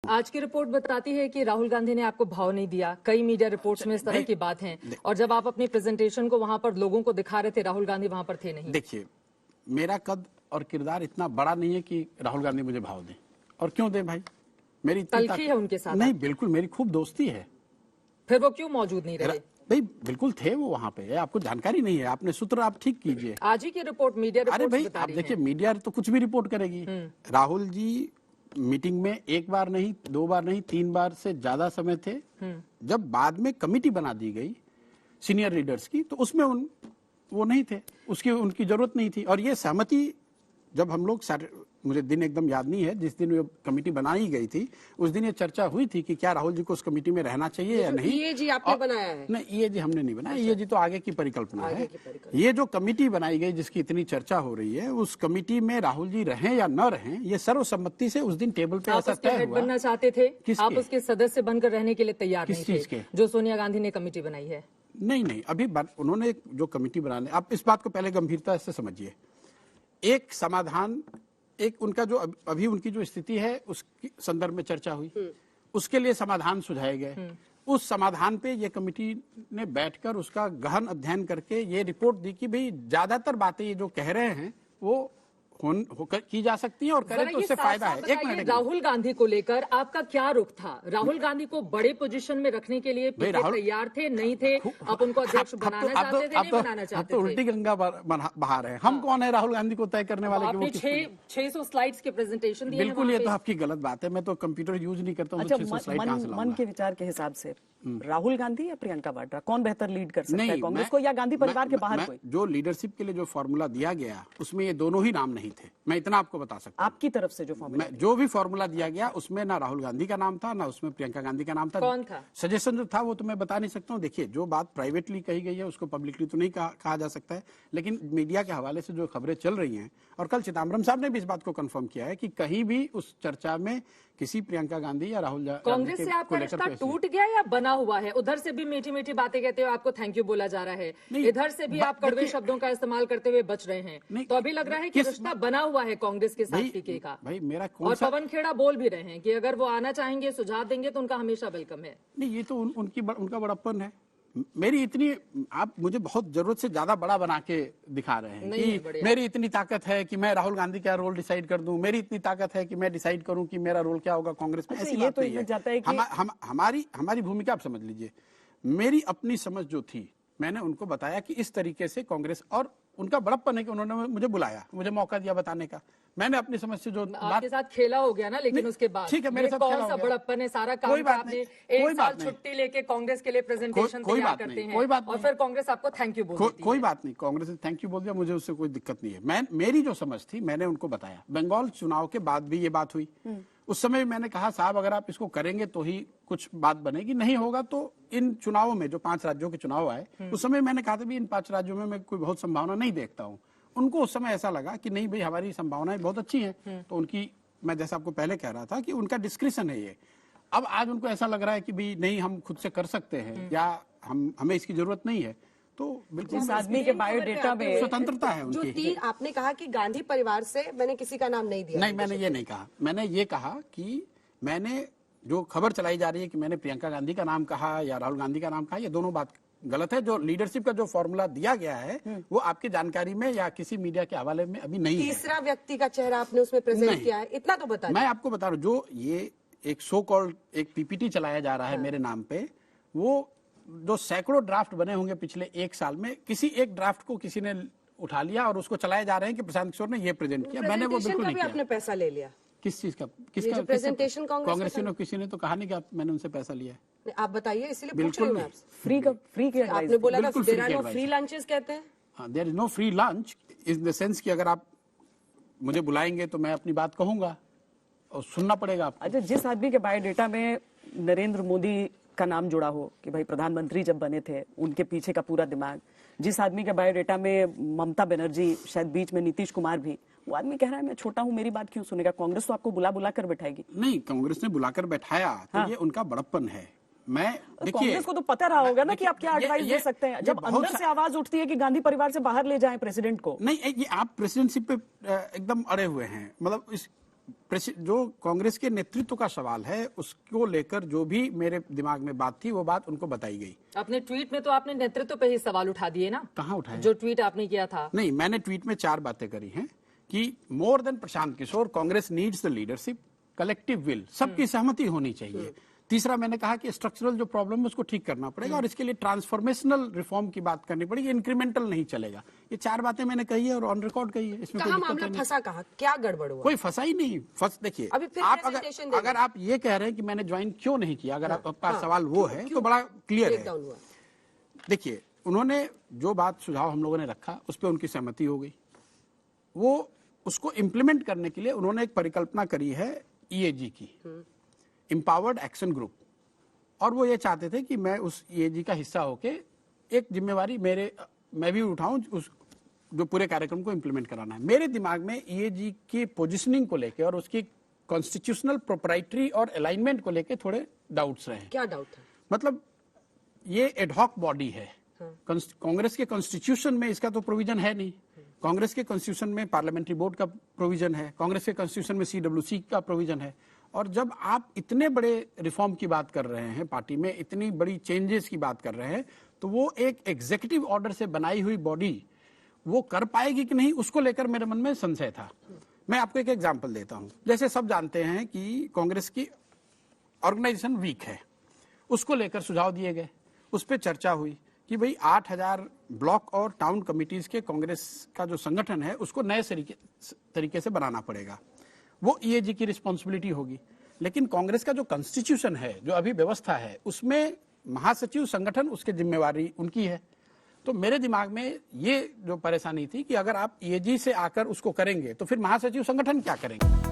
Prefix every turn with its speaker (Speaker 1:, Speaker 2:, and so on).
Speaker 1: आज की रिपोर्ट बताती है कि राहुल गांधी ने आपको भाव नहीं दिया। कई मीडिया रिपोर्ट्स में इस तरह की बात है, और जब आप अपनी प्रेजेंटेशन को वहां पर लोगों को दिखा रहे थे, राहुल गांधी वहां पर थे नहीं।
Speaker 2: देखिए, मेरा कद और किरदार इतना बड़ा नहीं है कि राहुल गांधी मुझे भाव दें। और क्यों दें भाई? मेरी
Speaker 1: तलखी है उनके साथ?
Speaker 2: नहीं, बिल्कुल मेरी खूब दोस्ती है।
Speaker 1: फिर वो क्यों मौजूद नहीं रहे?
Speaker 2: भाई बिल्कुल थे वो वहां पे। आपको जानकारी नहीं है, आपने सूत्र आप ठीक कीजिए।
Speaker 1: आज ही की रिपोर्ट मीडिया रिपोर्ट।
Speaker 2: अरे भाई आप देखिए, मीडिया तो कुछ भी रिपोर्ट करेगी। राहुल जी मीटिंग में एक बार नहीं, दो बार नहीं, 3 बार से ज्यादा समय थे। जब बाद में कमेटी बना दी गई सीनियर लीडर्स की, तो उसमें वो नहीं थे, उनकी जरूरत नहीं थी। और ये सहमति जब हम लोग, मुझे दिन एकदम याद नहीं है, जिस दिन ये कमेटी बनाई गई थी उस दिन ये चर्चा हुई थी कि क्या राहुल जी को उस कमेटी में रहना चाहिए या नहीं।
Speaker 1: ये जी आपने बनाया है?
Speaker 2: नहीं, ये जी हमने नहीं बनाया। ये जी तो आगे की परिकल्पना है। ये जो कमेटी बनाई गई जिसकी इतनी चर्चा हो रही है, उस कमेटी में राहुल जी रहें या न रहें, ये सर्वसम्मति से उस दिन टेबल पे ऐसा तय हुआ।
Speaker 1: बनना चाहते थे आप, उसके सदस्य बनकर रहने के लिए तैयार नहीं थे, जो सोनिया गांधी ने कमेटी बनाई है।
Speaker 2: नहीं, अभी उन्होंने जो कमेटी बनाने, आप इस बात को पहले गंभीरता से समझिए। एक समाधान, एक उनका जो अभी उनकी जो स्थिति है उसके संदर्भ में चर्चा हुई, उसके लिए समाधान सुझाए गए। उस समाधान पे ये कमेटी ने बैठकर उसका गहन अध्ययन करके ये रिपोर्ट दी कि भाई ज्यादातर बातें ये जो कह रहे हैं वो की जा सकती है और करें तो उससे फायदा है। एक मिनट,
Speaker 1: राहुल गांधी को लेकर आपका क्या रुख था? राहुल गांधी को बड़े पोजीशन में रखने के लिए तैयार थे, नहीं थे? आप उनको अध्यक्ष बनाना चाहते थे, नहीं बनाना चाहते थे?
Speaker 2: उल्टी गंगा बहा रहे हैं। हम कौन है राहुल गांधी को तय करने वाले?
Speaker 1: आपने 600 स्लाइड्स के प्रेजेंटेशन दिए।
Speaker 2: बिल्कुल, ये तो आपकी गलत बात है। मैं तो कंप्यूटर यूज नहीं करता हूँ।
Speaker 3: मन के विचार के हिसाब से राहुल गांधी या प्रियंका वाड्रा, कौन बेहतर लीड कर सकता है कांग्रेस को, या गांधी परिवार के बाहर कोई?
Speaker 2: जो लीडरशिप के लिए जो फॉर्मूला दिया गया उसमें ये दोनों ही नाम नहीं थे। मैं इतना आपको बता सकता हूं।
Speaker 3: आपकी तरफ से जो
Speaker 2: भी फॉर्मूला दिया गया उसमें ना राहुल गांधी का नाम था, ना उसमें प्रियंका गांधी का नाम था।
Speaker 1: कौन था?
Speaker 2: सजेशन जो था वो तो मैं बता नहीं सकता हूँ। देखिए, जो बात प्राइवेटली कही गई है उसको पब्लिकली तो नहीं कहा जा सकता है, लेकिन मीडिया के हवाले से जो खबरें चल रही हैं, और कल चिदम्बरम साहब ने भी इस बात को कंफर्म किया है कि कहीं भी उस चर्चा में किसी प्रियंका गांधी या राहुल
Speaker 1: कांग्रेस से आपका रिश्ता टूट गया या बना हुआ है? उधर से भी मीठी मीठी बातें कहते हुए आपको थैंक यू बोला जा रहा है, इधर से भी आप कड़वे शब्दों का इस्तेमाल करते हुए बच रहे हैं, तो अभी लग रहा है कि रिश्ता बना हुआ है कांग्रेस के साथ पीके का।
Speaker 2: भाई मेरा
Speaker 1: और पवन खेड़ा बोल भी रहे हैं कि अगर वो आना चाहेंगे, सुझाव देंगे तो उनका हमेशा वेलकम है।
Speaker 2: नहीं, ये तो उनका बड़प्पन है। मेरी इतनी, आप मुझे बहुत जरूरत से ज्यादा बड़ा बना के दिखा रहे हैं कि मेरी इतनी ताकत है कि मैं राहुल गांधी का रोल डिसाइड कर दूं, मेरी इतनी ताकत है कि मैं डिसाइड करूं कि मेरा रोल क्या होगा कांग्रेस में। ऐसी बात नहीं है। हमारी भूमिका आप समझ लीजिए। मेरी अपनी समझ जो थी, मैंने उनको बताया कि इस तरीके से कांग्रेस, और उनका बड़प्पन है कि उन्होंने मुझे बुलाया, मुझे मौका दिया बताने का। मैंने अपनी समझ से जो
Speaker 1: आपके साथ खेला हो गया ना, लेकिन उसके बाद
Speaker 2: ठीक है, मेरे साथ खेला हो गया।
Speaker 1: बड़प्पन है, सारा काम आपने एक साल छुट्टी लेके कांग्रेस के लिए प्रेजेंटेशन तैयार करते हैं, और फिर कांग्रेस आपको थैंक यू बोलती है।
Speaker 2: कोई बात नहीं, कांग्रेस ने थैंक यू बोल दिया, मुझे उससे कोई दिक्कत नहीं है। मेरी जो समझ थी मैंने उनको बताया। बंगाल चुनाव के बाद भी ये बात हुई। उस समय मैंने कहा साहब अगर आप इसको करेंगे तो ही कुछ बात बनेगी, नहीं होगा तो इन चुनावों में जो 5 राज्यों के चुनाव आए, उस समय मैंने कहा था भी इन 5 राज्यों में मैं कोई बहुत संभावना नहीं देखता हूँ। उनको उस समय ऐसा लगा कि नहीं भाई हमारी संभावनाएं बहुत अच्छी हैं, तो उनकी, मैं जैसा आपको पहले कह रहा था कि उनका डिस्क्रिप्शन है ये। अब आज उनको ऐसा लग रहा है कि भाई नहीं हम खुद से कर सकते हैं, या हमें इसकी जरूरत नहीं है, तो बिल्कुल
Speaker 3: इस आदमी के बायोडेटा में
Speaker 2: स्वतंत्रता है उनकी।
Speaker 4: जो आपने कहा कि गांधी परिवार से मैंने किसी का नाम नहीं दिया।
Speaker 2: नहीं, मैंने ये नहीं कहा। मैंने ये कहा कि मैंने जो खबर चलाई जा रही है कि मैंने प्रियंका गांधी का नाम कहा या राहुल गांधी का नाम कहा, ये दोनों बात गलत है। जो लीडरशिप का जो फॉर्मूला दिया गया है वो आपकी जानकारी में या किसी मीडिया के हवाले में अभी नहीं है।
Speaker 4: तीसरा व्यक्ति का चेहरा आपने उसमें प्रेजेंट किया है, इतना तो बता।
Speaker 2: मैं आपको बता रहा हूँ, जो ये एक सो कॉल्ड एक पीपीटी चलाया जा रहा है मेरे नाम पे, वो जो सैकड़ों ड्राफ्ट बने होंगे पिछले 1 साल में, किसी एक ड्राफ्ट को किसी ने उठा लिया और उसको चलाए जा रहे हैं कि प्रशांत किशोर ने ये प्रेजेंट किया। मैंने वो बिल्कुल नहीं किया।
Speaker 4: आपने पैसा ले लिया
Speaker 2: किस चीज का? किसका
Speaker 4: प्रेजेंटेशन?
Speaker 2: कांग्रेस ने, किसी ने तो कहा नहीं कि मैंने उनसे पैसा लिया है।
Speaker 4: आप बताइए, इसलिए
Speaker 2: बिल्कुल
Speaker 3: फ्री के
Speaker 4: आपने बोला था there are no free lunches कहते हैं।
Speaker 2: हाँ, there is no free lunch in the sense कि अगर आप मुझे बुलाएंगे तो मैं अपनी बात कहूंगा और सुनना पड़ेगा आपको।
Speaker 3: अच्छा, जिस आदमी के बायोडेटा में नरेंद्र मोदी का नाम जुड़ा हो कि भाई प्रधानमंत्री जब बने थे उनके पीछे का पूरा दिमाग, जिस आदमी के बायोडेटा में ममता बनर्जी, शायद बीच में नीतीश कुमार भी, वो आदमी कह रहा है मैं छोटा हूं, मेरी बात क्यों सुनेगा? कांग्रेस तो आपको बुला कर बैठाएगी।
Speaker 2: नहीं, कांग्रेस ने बुलाकर बैठाया तो ये उनका बड़प्पन है। मैं देखिए,
Speaker 3: कांग्रेस को तो पता रहा होगा ना कि आप क्या एडवाइस दे सकते हैं जब अंदर से आवाज उठती है कि गांधी परिवार से बाहर ले जाएं प्रेसिडेंट को।
Speaker 2: नहीं, ये आप प्रेसिडेंटशिप पे एकदम अड़े हुए हैं। मतलब जो कांग्रेस के नेतृत्व का सवाल है उसको लेकर जो भी मेरे दिमाग में बात थी वो बात उनको बताई गई।
Speaker 1: अपने ट्वीट में तो आपने नेतृत्व पे ही सवाल उठा दिए ना?
Speaker 2: कहाँ उठाए?
Speaker 1: जो ट्वीट आपने किया था।
Speaker 2: नहीं, मैंने ट्वीट में 4 बातें करी हैं कि more than Prashant Kishore Congress needs the leadership, collective will, सबकी सहमति होनी चाहिए। तीसरा मैंने कहा कि स्ट्रक्चरल जो प्रॉब्लम है उसको ठीक करना पड़ेगा और इसके लिए ट्रांसफॉर्मेशनल रिफॉर्म की बात करनी पड़ेगी, इंक्रीमेंटल नहीं चलेगा। ये 4 बातें मैंने कही है और ऑन रिकॉर्ड कही है। इसमें
Speaker 4: कहाँ मामला फंसा, कहा क्या गड़बड़ हुआ?
Speaker 2: कोई फंसा ही नहीं। देखिए, आप अगर आप ये कह रहे हैं कि मैंने ज्वाइन क्यों नहीं किया, अगर आपका सवाल वो है तो बड़ा क्लियर है। देखिए, उन्होंने जो बात सुझाव हम लोगों ने रखा उस पर उनकी सहमति हो गई। वो उसको इम्प्लीमेंट करने के लिए उन्होंने एक परिकल्पना करी है ईएजी की, एम्पावर्ड एक्शन ग्रुप, और वो ये चाहते थे कि मैं उस ईएजी का हिस्सा होके एक जिम्मेवारी मैं भी उठाऊं उस जो पूरे कार्यक्रम को इम्प्लीमेंट कराना है। मेरे दिमाग में ईएजी की पोजीशनिंग को लेके और उसकी कॉन्स्टिट्यूशनल प्रोप्राइटरी और अलाइनमेंट को लेके थोड़े डाउट्स रहे।
Speaker 4: क्या डाउट है?
Speaker 2: मतलब ये एडहॉक बॉडी है। कांग्रेस के कॉन्स्टिट्यूशन में इसका तो प्रोविजन है नहीं। कांग्रेस के कॉन्स्टिट्यूशन में पार्लियामेंट्री बोर्ड का प्रोविजन है, कांग्रेस के कॉन्स्टिट्यूशन में सीडब्ल्यूसी का प्रोविजन है। और जब आप इतने बड़े रिफॉर्म की बात कर रहे हैं, पार्टी में इतनी बड़ी चेंजेस की बात कर रहे हैं, तो वो एक एग्जीक्यूटिव ऑर्डर से बनाई हुई बॉडी वो कर पाएगी कि नहीं, उसको लेकर मेरे मन में संशय था। मैं आपको एक एग्जांपल देता हूं। जैसे सब जानते हैं कि कांग्रेस की ऑर्गेनाइजेशन वीक है, उसको लेकर सुझाव दिए गए, उस पर चर्चा हुई कि भाई 8000 ब्लॉक और टाउन कमिटीज के कांग्रेस का जो संगठन है उसको नए तरीके से बनाना पड़ेगा। वो ईएजी की रिस्पॉन्सिबिलिटी होगी। लेकिन कांग्रेस का जो कॉन्स्टिट्यूशन है, जो अभी व्यवस्था है, उसमें महासचिव संगठन उसकी जिम्मेवारी उनकी है। तो मेरे दिमाग में ये जो परेशानी थी कि अगर आप ईएजी से आकर उसको करेंगे तो फिर महासचिव संगठन क्या करेंगे।